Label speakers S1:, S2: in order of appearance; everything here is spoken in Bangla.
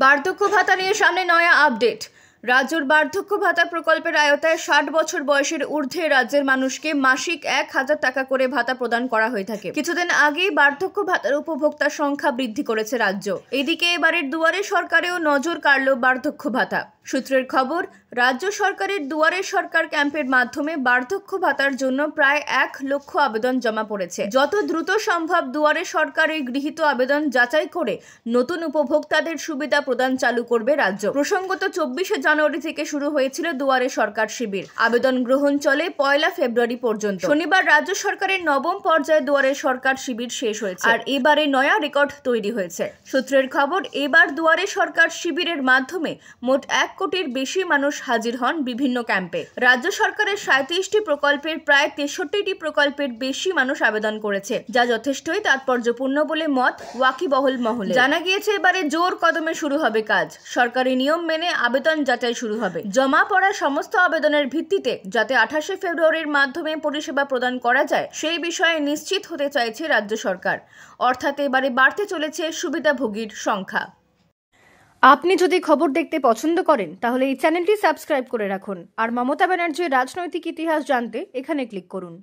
S1: বার্ধক্য ভাতা নিয়ে সামনে নয়া আপডেট। রাজ্যের বার্ধক্য ভাতা প্রকল্পের আওতায় 60 বছর বয়সের ঊর্ধ্বে রাজ্যের মানুষকে মাসিক 1000 টাকা করে ভাতা প্রদান করা হয়ে থাকে। কিছুদিন আগেই বার্ধক্য ভাতার উপভোক্তার সংখ্যা বৃদ্ধি করেছে রাজ্য। এদিকে এবারের দুয়ারে সরকারেও নজর কাড়ল বার্ধক্য ভাতা। সূত্রের খবর, রাজ্য সরকারের দুয়ারে সরকার ক্যাম্পের মাধ্যমে বার্ধক্য ভাতার জন্য প্রায় 1 লক্ষ আবেদন জমা পড়েছে। যত দ্রুত সম্ভব দুয়ারে সরকার এই গৃহীত আবেদন যাচাই করে নতুন উপভোক্তাদের সুবিধা প্রদান চালু করবে রাজ্য। প্রসঙ্গত 24শে জানুয়ারি থেকে শুরু হয়েছিল দুয়ারে সরকার শিবির। আবেদন গ্রহণ চলে 1 ফেব্রুয়ারি পর্যন্ত। শনিবার রাজ্য সরকারের 9ম পর্যায়ে দুয়ারে সরকার শিবির শেষ হয়েছে, আর এবারে নয়া রেকর্ড তৈরি হয়েছে। সূত্রের খবর, এবার দুয়ারে সরকার শিবিরের মাধ্যমে মোট 1 কোটির বেশি মানুষ হাজির হন বিভিন্ন ক্যাম্পে। রাজ্য সরকারের 37টি প্রকল্পের প্রায় 63টি প্রকল্পের বেশি মানুষ আবেদন করেছে, যা যথেষ্টই তাৎপর্যপূর্ণ বলে মত ওয়াকিবহল মহলে। জানা গিয়েছে এবারে জোর কদমে শুরু হবে কাজ। সরকারি নিয়ম মেনে আবেদন যাচাই শুরু হবে। জমা পড়া সমস্ত আবেদনের ভিত্তিতে যাতে 28শে ফেব্রুয়ারির মাধ্যমে পরিষেবা প্রদান করা যায় সেই বিষয়ে নিশ্চিত হতে চাইছে রাজ্য সরকার। অর্থাৎ এবারে বাড়তে চলেছে সুবিধাভোগীর সংখ্যা। আপনি যদি খবর দেখতে পছন্দ করেন তাহলে এই চ্যানেলটি সাবস্ক্রাইব করে রাখুন, আর মমতা ব্যানার্জির রাজনৈতিক ইতিহাস জানতে এখানে ক্লিক করুন।